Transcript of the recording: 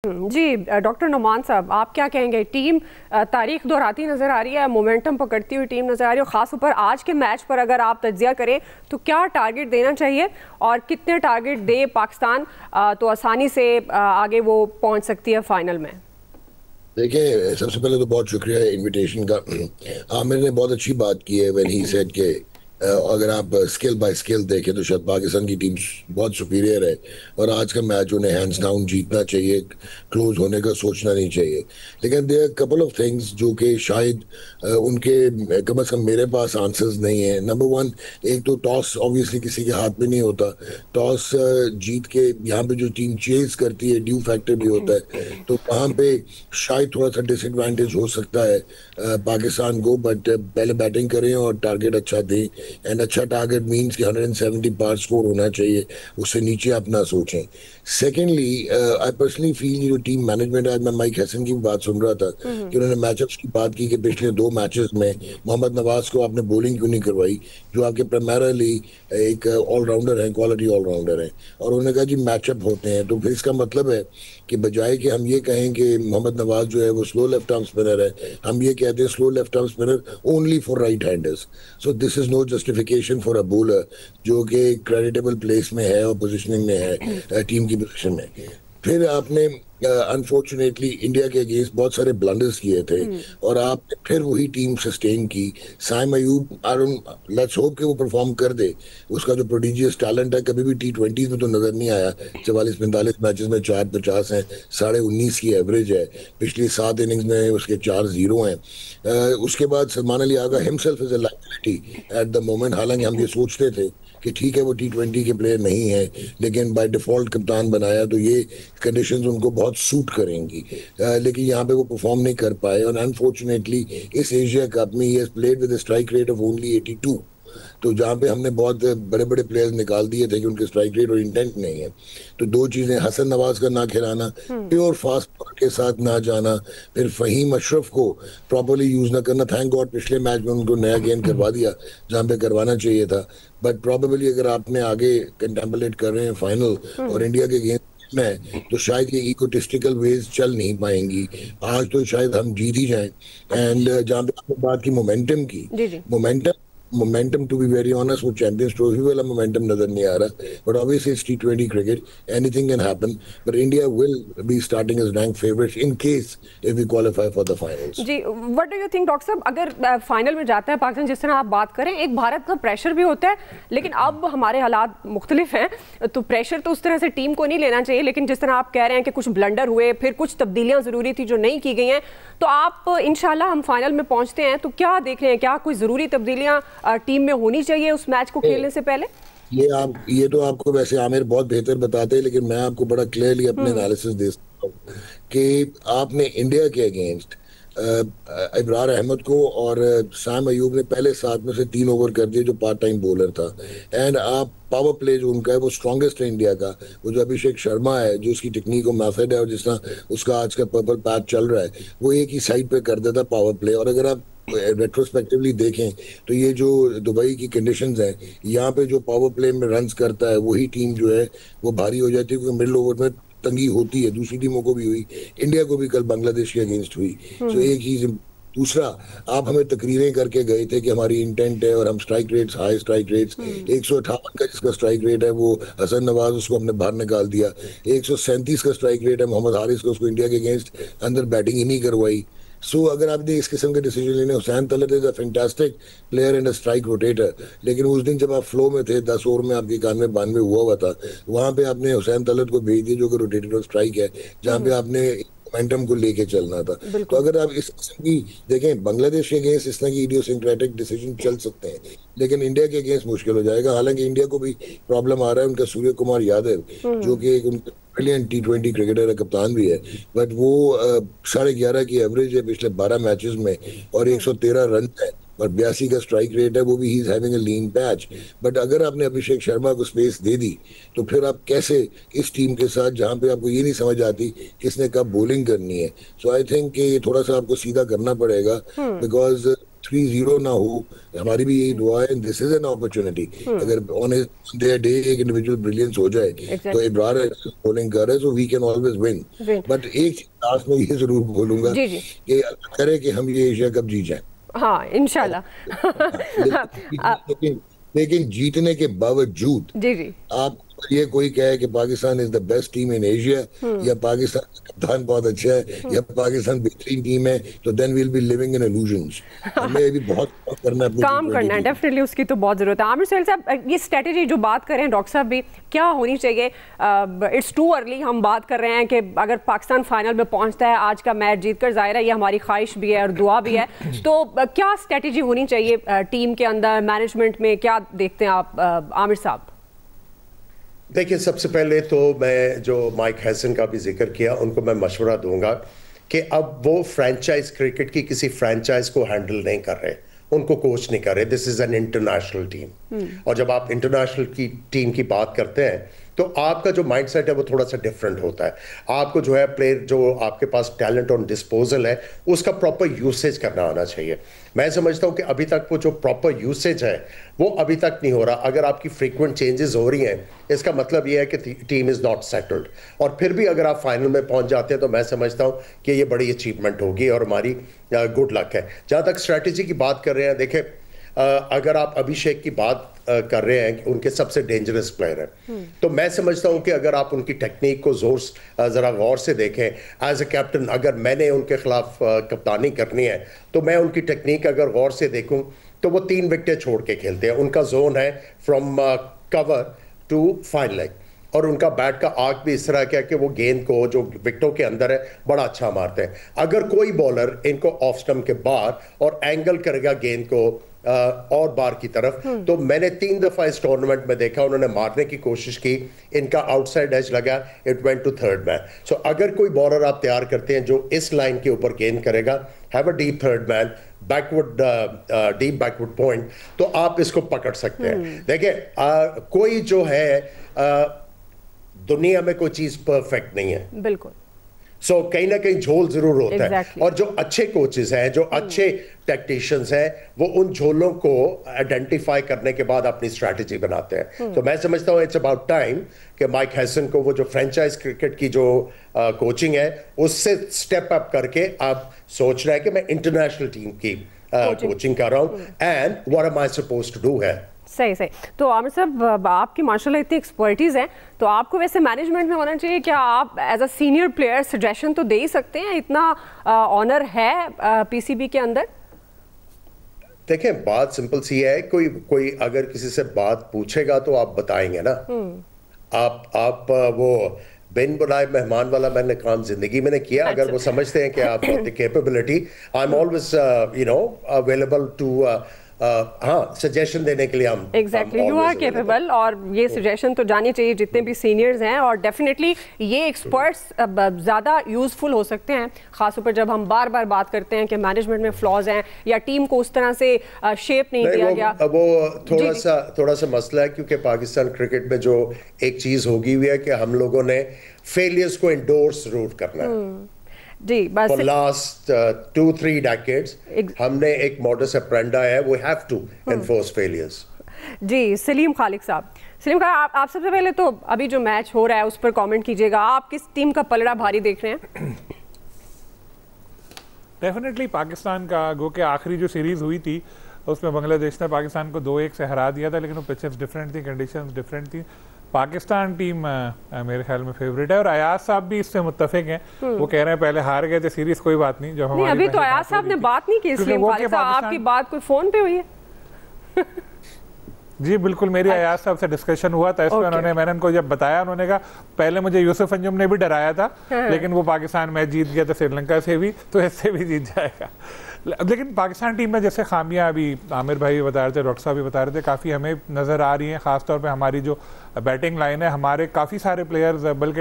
जी doctor Numan साहब, आप क्या कहेंगे? टीम तारीख दोहराती नज़र आ रही है, मोमेंटम पकड़ती हुई टीम नज़र आ रही है, और ख़ास तौर पर आज के मैच पर अगर आप तज्जिया करें तो क्या टारगेट देना चाहिए और कितने टारगेट दे पाकिस्तान तो आसानी से आगे वो पहुंच सकती है फाइनल में? देखिए, सबसे पहले तो बहुत शुक्रिया इनविटेशन का। आमिर ने बहुत अच्छी बात की है व्हेन ही सेड कि अगर आप स्किल बाय स्किल देखें तो शायद पाकिस्तान की टीम बहुत सुपीरियर है और आज का मैच उन्हें हैंड्स डाउन जीतना चाहिए, क्लोज होने का सोचना नहीं चाहिए। लेकिन there are couple of things जो कि शायद उनके कम से कम मेरे पास आंसर्स नहीं है। नंबर वन, एक तो टॉस ऑब्वियसली किसी के हाथ में नहीं होता। टॉस जीत के यहाँ पे जो टीम चेज करती है, ड्यू फैक्टर भी होता है, तो वहाँ पे शायद थोड़ा सा डिसएडवांटेज हो सकता है पाकिस्तान को। बट पहले बैटिंग करें और टारगेट अच्छा दें, एंड अच्छा टारगेट मींस कि 170 पार स्कोर होना चाहिए, उससे नीचे अपना सोचें। सेकेंडली, आई पर्सनली फील जो टीम मैनेजमेंट, आज मैं माइक हैसन की बात सुन रहा था कि उन्होंने मैचअप्स की बात की कि पिछले 2 मैचेस में मोहम्मद नवाज को आपने बॉलिंग क्यों नहीं करवाई, जो आपके प्राइमरली एक ऑलराउंडर है, क्वालिटी ऑलराउंडर है। और उन्होंने कहा जी मैचअप होते हैं, तो फिर इसका मतलब है कि बजाय कि हम ये कहें कि मोहम्मद नवाज जो है वो स्लो लेफ्ट आर्म स्पिनर है, हम ये कहते हैं slow left arm spinner only for right handers. So this is no justification for a bowler जो कि क्रेडिटेबल प्लेस में है और पोजिशनिंग में है, टीम की पोजिशन में। फिर आपने अनफॉर्चुनेटली इंडिया के अगेंस्ट बहुत सारे ब्लंडर्स किए थे और आपने फिर वही टीम सस्टेन की। साइम अयूब, लेट्स होप कि वो परफॉर्म कर दे। उसका जो प्रोडिजियस टैलेंट है कभी भी T20 में तो नजर नहीं आया। 44-45 मैचेस में 450 हैं, 19.5 की एवरेज है, पिछली 7 इनिंग्स में उसके 4-0 हैं। उसके बाद Salman Ali Agha himself is a liability at the moment. हालांकि हम ये सोचते थे कि ठीक है वो T20 के प्लेयर नहीं है, लेकिन बाय डिफॉल्ट कप्तान बनाया तो ये कंडीशंस उनको बहुत सूट करेंगी। लेकिन यहाँ पे वो परफॉर्म नहीं कर पाए और अनफॉर्चुनेटली इस एशिया कप में he has played with strike rate of only 82। तो जहाँ पे हमने बहुत बड़े बड़े प्लेयर्स निकाल दिए थे कि उनके स्ट्राइक रेट और इंटेंट नहीं है। तो दो चीजें, हसन नवाज का ना खिलाना, प्योर फास्ट बॉल के साथ ना जाना, फिर फहीम अशरफ को प्रॉपरली यूज ना करना। थैंक गॉड पिछले मैच में उनको नया गेंद करवा दिया जहाँ पे करवाना चाहिए था। बट प्रॉबेबली अगर आपने आगे कंटेम्पलेट कर रहे हैं फाइनल और इंडिया के गेंद में, तो शायद ये इकोटिस्टिकल वेज चल नहीं पाएंगी। आज तो शायद हम जीत ही जाएं। एंड जहाँ पे आपने बात की मोमेंटम की, जी जी। Momentum momentum to be very honest वो चैंपियंस ट्रॉफी वाला मोमेंटम नजर नहीं आ रहा। But obviously it's T20 cricket, anything can happen. But India will be starting as rank favourite in case if we qualify for the finals. जी, what do you think doctor साहब, अगर final में जाता है पाकिस्तान, जिस तरह आप बात करें, एक भारत का प्रेशर भी होता है, लेकिन अब हमारे हालात मुख्तलिफ हैं, तो प्रेशर तो उस तरह से टीम को नहीं लेना चाहिए। लेकिन जिस तरह आप कह रहे हैं कि कुछ ब्लंडर हुए, फिर कुछ तब्दीलियां ज़रूरी थी जो नहीं की गई हैं, तो आप इंशाल्लाह हम फाइनल में पहुंचते हैं तो क्या देख रहे हैं, क्या कोई ज़रूरी तब्दीलियां टीम में होनी चाहिए उस मैच को खेलने से पहले? ये तो आपको वैसे आमिर बहुत बेहतर बताते हैं, लेकिन मैं आपको बड़ा क्लियरली अपने एनालिसिस दे सकता हूँ कि आपने इंडिया के अगेंस्ट इब्रार अहमद को और साम अयूब ने पहले 7 में से 3 ओवर कर दिए, जो पार्ट टाइम बॉलर था। एंड आप पावर प्ले जो उनका है वो स्ट्रॉन्गेस्ट है इंडिया का। वो जो अभिषेक शर्मा है, जो उसकी टेक्निक और मेथड है और जिस तरह उसका आज का पर्पल पैच चल रहा है, वो एक ही साइड पे कर देता पावर प्ले। और अगर आप रेट्रोस्पेक्टिवली देखें तो ये जो दुबई की कंडीशंस हैं, यहाँ पे जो पावर प्ले में रन्स करता है वही टीम जो है वो भारी हो जाती है, क्योंकि मिडिल ओवर में तंगी होती है। दूसरी टीमों को भी हुई, इंडिया को भी कल बांग्लादेश के अगेंस्ट हुई। तो एक चीज। दूसरा, आप हमें तकरीरें करके गए थे कि हमारी इंटेंट है और हम strike rates, high strike rates, 158 का जिसका स्ट्राइक रेट है वो हसन नवाज, उसको हमने बाहर निकाल दिया। 137 का स्ट्राइक रेट है मोहम्मद हारिस को, उसको इंडिया के अगेंस्ट अंदर बैटिंग ही नहीं करवाई। सो अगर आपने इस किस्म के डिसीजन लेने, Hussain Talat is a fantastic player and a strike rotator, लेकिन उस दिन जब आप फ्लो में थे, 10 ओवर में आपके 91-92 हुआ था, वहां पे आपने हुसैन तलत को भेज दिया जो कि रोटेटर और स्ट्राइक है, जहां पे आपने मोमेंटम को लेके चलना था। तो अगर आप इस किस्म की देखें, बांग्लादेश के अगेंस्ट इस तरह की इडियोसिंक्रेटिक डिसीजन चल सकते हैं, लेकिन इंडिया के अगेंस्ट मुश्किल हो जाएगा। हालांकि इंडिया को भी प्रॉब्लम आ रहा है, उनका सूर्य कुमार यादव जो कि एक ब्रिलियंट T20 क्रिकेटर है, कप्तान भी है, बट वो 11.5 की एवरेज है पिछले 12 मैचेस में और 113 रन है और 82 का स्ट्राइक रेट है। वो भी he is having a lean patch. But अगर आपने अभिषेक शर्मा को स्पेस दे दी, तो फिर आप कैसे इस टीम के साथ, जहां पे आपको ये नहीं समझ आती किसने कब बॉलिंग करनी है। सो आई थिंक कि ये थोड़ा सा आपको सीधा करना पड़ेगा, बिकॉज 3-0 ना हो, हमारी भी यही दुआ है। This is an opportunity. अगर ऑन देयर डे एक इंडिविजुअल ब्रिलियंस हो जाए तो इब्रार बॉलिंग कर रहे हैं, so we can always win. But एक लास्ट में ये जरूर बोलूंगा कि अल्लाह करे कि हम ये एशिया कप जीत जाए। हाँ, इंशाल्लाह। लेकिन जीतने के बावजूद आप ये कोई कहे कि Pakistan is the best team in Asia, या पाकिस्तान का कप्तान बहुत अच्छा है, या पाकिस्तान बेहतरीन टीम है, तो then we'll be living in illusions. हमें भी बहुत काम करना है, डेफिनेटली उसकी तो बहुत जरूरत है। आमिर सुहेल साहब, ये स्ट्रेटेजी जो बात कर रहे हैं डॉक्टर साहब भी, क्या होनी चाहिए? इट्स टू अर्ली हम बात कर रहे हैं कि अगर पाकिस्तान फाइनल में पहुंचता है, आज का मैच जीत कर, जाहिर है ये हमारी ख्वाहिश भी है और दुआ भी है, तो क्या स्ट्रेटेजी होनी चाहिए टीम के अंदर, मैनेजमेंट में, क्या देखते हैं आप आमिर साहब? देखिए, सबसे पहले तो मैं जो माइक हैसन का भी जिक्र किया, उनको मैं मशवरा दूंगा कि अब वो फ्रेंचाइज क्रिकेट की किसी फ्रेंचाइज को हैंडल नहीं कर रहे, उनको कोच नहीं कर रहे। This is an international team, और जब आप इंटरनेशनल की टीम की बात करते हैं तो आपका जो माइंडसेट है वो थोड़ा सा डिफरेंट होता है। आपको जो है प्लेयर, जो आपके पास टैलेंट ऑन डिस्पोजल है, उसका प्रॉपर यूसेज करना आना चाहिए। मैं समझता हूं कि अभी तक वो जो प्रॉपर यूसेज है वो अभी तक नहीं हो रहा। अगर आपकी फ्रीक्वेंट चेंजेस हो रही हैं, इसका मतलब ये है कि टीम इज़ नॉट सेटल्ड, और फिर भी अगर आप फाइनल में पहुंच जाते हैं तो मैं समझता हूं कि ये बड़ी अचीवमेंट होगी और हमारी गुड लक है। जहां तक स्ट्रैटेजी की बात कर रहे हैं, देखें, अगर आप अभिषेक की बात कर रहे हैं कि उनके सबसे डेंजरस प्लेयर हैं, तो मैं समझता हूं कि अगर आप उनकी टेक्निक को ज़रा गौर से देखें, एज ए कैप्टन अगर मैंने उनके खिलाफ कप्तानी करनी है तो मैं उनकी टेक्निक अगर गौर से देखूं तो वो 3 विकेटें छोड़ के खेलते हैं। उनका जोन है from cover to fine leg, और उनका बैट का आर्क भी इस तरह का है कि वो गेंद को जो विकेटों के अंदर है बड़ा अच्छा मारते हैं। अगर कोई बॉलर इनको ऑफ स्टंप के बाहर और एंगल करेगा गेंद को और बार की तरफ, तो मैंने 3 दफा इस टूर्नामेंट में देखा, उन्होंने मारने की कोशिश की, इनका आउटसाइड एज लगा, it went to third man. So अगर कोई बॉलर आप तैयार करते हैं जो इस लाइन के ऊपर गेंद करेगा, have a deep third man, backward deep backward point, तो आप इसको पकड़ सकते हैं। देखिए, कोई जो है दुनिया में कोई चीज परफेक्ट नहीं है, बिल्कुल। सो कहीं ना कहीं झोल जरूर होता है, और जो अच्छे कोचेस हैं, जो अच्छे टेक्नीशियंस हैं, वो उन झोलों को आइडेंटिफाई करने के बाद अपनी स्ट्रैटेजी बनाते हैं। तो मैं समझता हूँ इट्स अबाउट टाइम कि माइक हैसन को वो जो फ्रेंचाइज क्रिकेट की जो कोचिंग है उससे स्टेप अप करके आप सोच रहे हैं कि मैं इंटरनेशनल टीम की कोचिंग कर रहा हूँ, and what am I supposed to do है। सही सही। तो आमिर साहब, आपकी माशाल्लाह इतनी एक्सपर्टीज है, तो आपको वैसे मैनेजमेंट में होना चाहिए, क्या आप as a senior player suggestion तो दे ही सकते हैं? इतना ऑनर है पीसीबी के अंदर। देखें, बात सिंपल सी है, कोई अगर किसी से बात पूछेगा तो आप बताएंगे ना। आप वो बिन बुलाए मेहमान वाला मैंने काम जिंदगी में नहीं किया। अगर वो समझते हैं कि आप the capability, I am always available to हाँ, सजेशन देने के लिए हम एग्जैक्टली, यू आर केपेबल, और ये सजेशन तो जानी चाहिए जितने भी सीनियर्स हैं, और डेफिनेटली ये एक्सपर्ट्स ज़्यादा यूजफुल हो सकते हैं, खासतौर पर जब हम बार बार बात करते हैं कि मैनेजमेंट में फ्लॉज हैं या टीम को उस तरह से शेप नहीं दिया गया। वो थोड़ा सा मसला है, क्योंकि पाकिस्तान क्रिकेट में जो एक चीज़ होगी हुई है कि हम लोगों ने फेलियर्स को इंडोर्स जरूर करना है। जी, बस for last 2-3 decades हमने एक modus operandi है, we have to enforce failures। जी, सलीम खालिक साहब, सलीम खालिक, आप सबसे पहले तो अभी जो मैच हो रहा है उस पर कमेंट कीजिएगा। आप किस टीम का पलड़ा भारी देख रहे हैं? डेफिनेटली पाकिस्तान का, गो के आखिरी जो सीरीज हुई थी उसमें बांग्लादेश ने पाकिस्तान को 2-1 से हरा दिया था, लेकिन वो पिचेस डिफरेंट थी, कंडीशंस डिफरेंट थी। पाकिस्तान टीम मेरे ख्याल में फेवरेट है, और अयाज साहब भी इससे मुत्तफिक हैं। वो कह रहे हैं पहले हार गए थे सीरीज, कोई बात नहीं, जब हमारी अभी तो अयाज साहब ने बात नहीं की, इसलिए आपकी बात कोई फोन पे हुई है? जी बिल्कुल, मेरी अयाज साहब से डिस्कशन हुआ था इसमें। उन्होंने, मैंने उनको जब बताया, उन्होंने कहा पहले मुझे यूसुफ अंजुम ने भी डराया था, लेकिन वो पाकिस्तान मैच जीत गया था श्रीलंका से भी, तो इससे भी जीत जाएगा। लेकिन पाकिस्तान टीम में जैसे खामियां अभी आमिर भाई बता रहे थे, डॉक्टर साहब भी बता रहे थे, काफ़ी हमें नज़र आ रही हैं। ख़ासतौर पे हमारी जो बैटिंग लाइन है, हमारे काफ़ी सारे प्लेयर्स, बल्कि